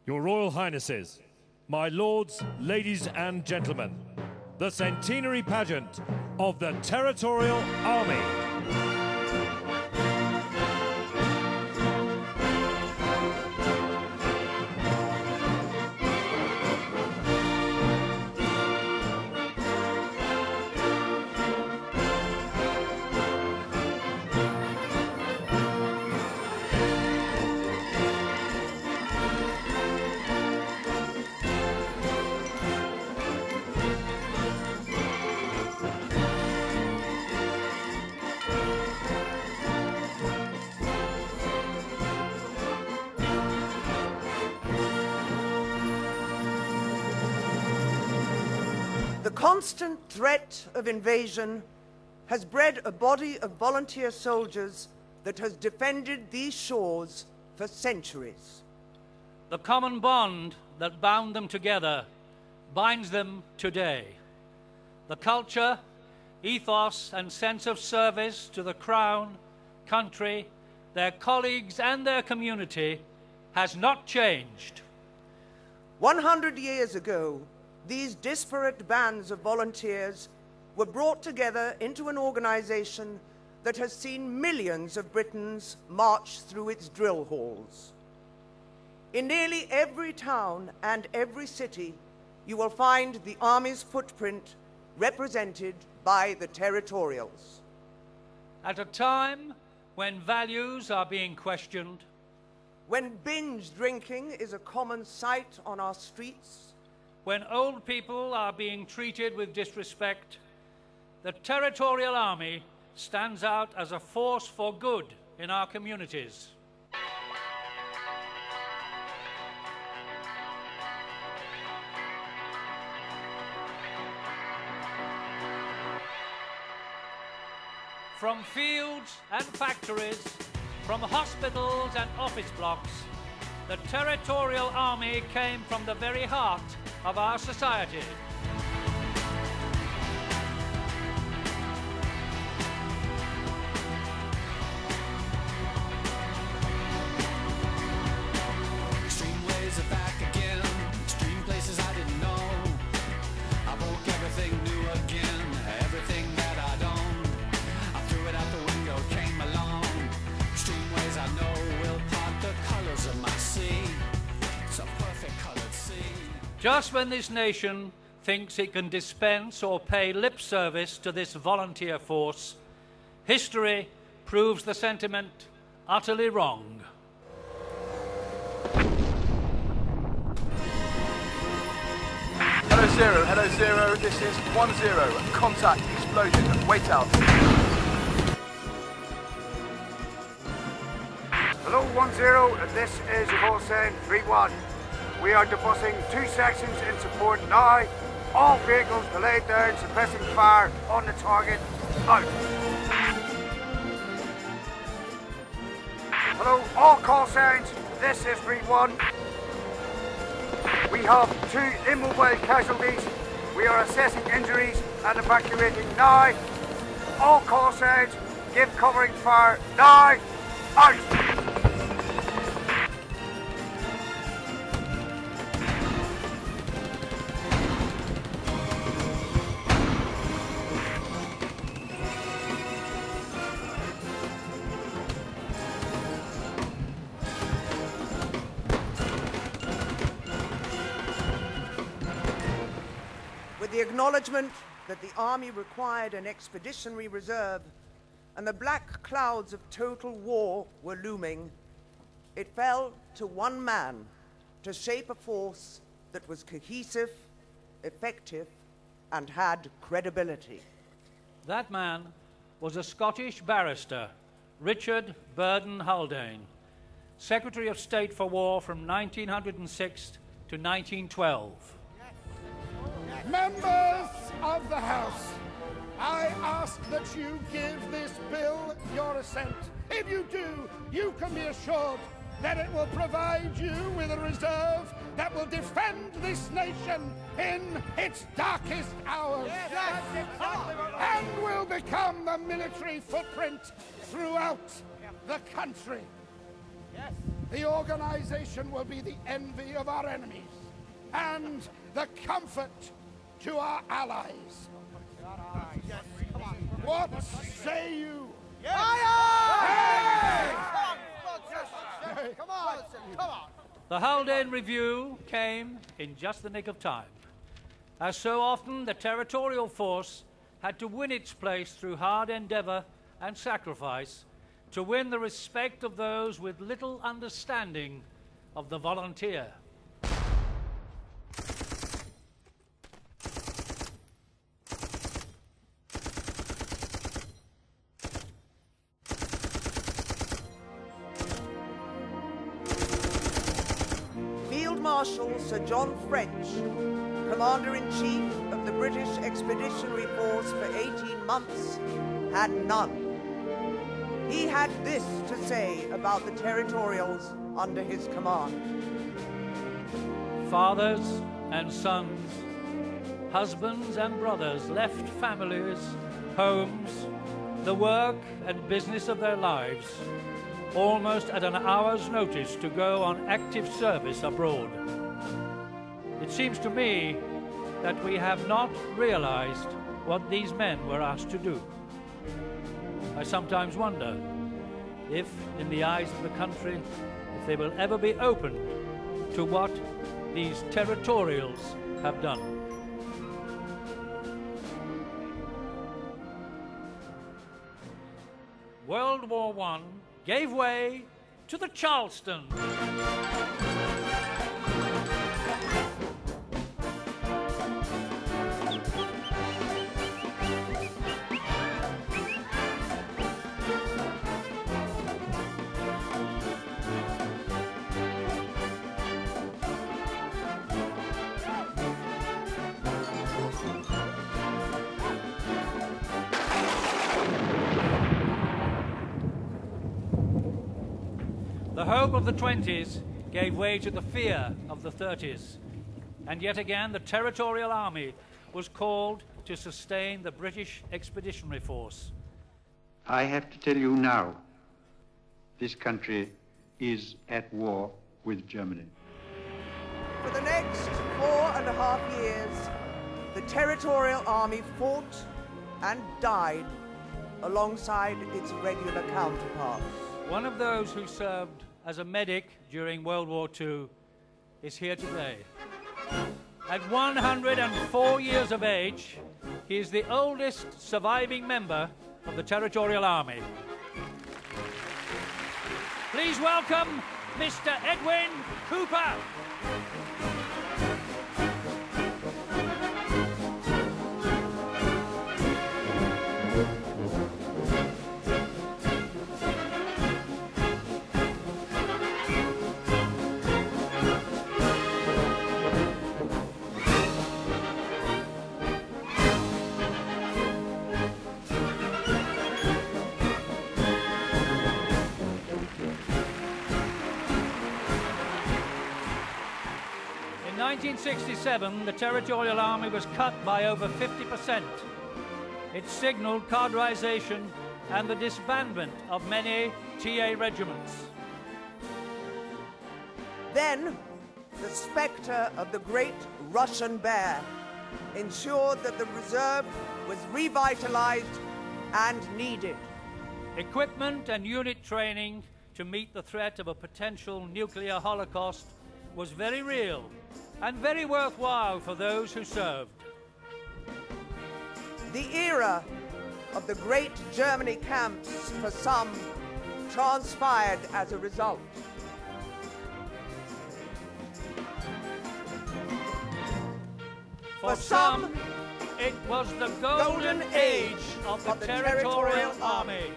Your Royal Highnesses, my lords, ladies and gentlemen, the centenary pageant of the Territorial Army. The constant threat of invasion has bred a body of volunteer soldiers that has defended these shores for centuries. The common bond that bound them together binds them today. The culture, ethos, and sense of service to the Crown, country, their colleagues, and their community has not changed. 100 years ago, these disparate bands of volunteers were brought together into an organization that has seen millions of Britons march through its drill halls. In nearly every town and every city, you will find the Army's footprint represented by the Territorials. At a time when values are being questioned, when binge drinking is a common sight on our streets, when old people are being treated with disrespect, the Territorial Army stands out as a force for good in our communities. From fields and factories, from hospitals and office blocks, the Territorial Army came from the very heart of our society. Extreme ways are back again, extreme places I didn't know. I broke everything new again, everything that I'd owned. I threw it out the window, came along. Extreme ways I know will part the colors of my sea. It's a perfect colored sea. Just when this nation thinks it can dispense or pay lip service to this volunteer force, history proves the sentiment utterly wrong. Hello Zero, this is 10, contact, explosion, wait out. Hello 10, this is your call sign 31. We are debussing 2 sections in support now. All vehicles to lay down suppressing fire on the target. Out. Hello, all call signs. This is 31. We have 2 immobile casualties. We are assessing injuries and evacuating now. All call signs, give covering fire now. Out. With the acknowledgement that the Army required an expeditionary reserve and the black clouds of total war were looming, it fell to one man to shape a force that was cohesive, effective, and had credibility. That man was a Scottish barrister, Richard Burden Haldane, Secretary of State for War from 1906 to 1912. Members of the House, I ask that you give this bill your assent. If you do, you can be assured that it will provide you with a reserve that will defend this nation in its darkest hours. Yes. And will become the military footprint throughout the country. The organization will be the envy of our enemies and the comfort to our allies. What say you? Come on. The Haldane Review came in just the nick of time. As so often, the Territorial force had to win its place through hard endeavour and sacrifice to win the respect of those with little understanding of the volunteer. Field Marshal Sir John French, Commander-in-Chief of the British Expeditionary Force for 18 months, had none. He had this to say about the Territorials under his command. Fathers and sons, husbands and brothers left families, homes, the work and business of their lives, almost at an hour's notice to go on active service abroad. It seems to me that we have not realized what these men were asked to do. I sometimes wonder if, in the eyes of the country, if they will ever be open to what these Territorials have done. World War I gave way to the Charleston. The hope of the 20s gave way to the fear of the 30s. And yet again, the Territorial Army was called to sustain the British Expeditionary Force. I have to tell you now, this country is at war with Germany. For the next 4.5 years, the Territorial Army fought and died alongside its regular counterparts. One of those who served as a medic during World War II is here today. At 104 years of age, he is the oldest surviving member of the Territorial Army. Please welcome Mr. Edwin Cooper. In 1967, the Territorial Army was cut by over 50%. It signalled cardinalisation and the disbandment of many TA regiments. Then, the spectre of the Great Russian Bear ensured that the reserve was revitalised and needed. Equipment and unit training to meet the threat of a potential nuclear holocaust was very real and very worthwhile for those who served. The era of the great Germany camps, for some, transpired as a result. For some, it was the golden age of the Territorial Army.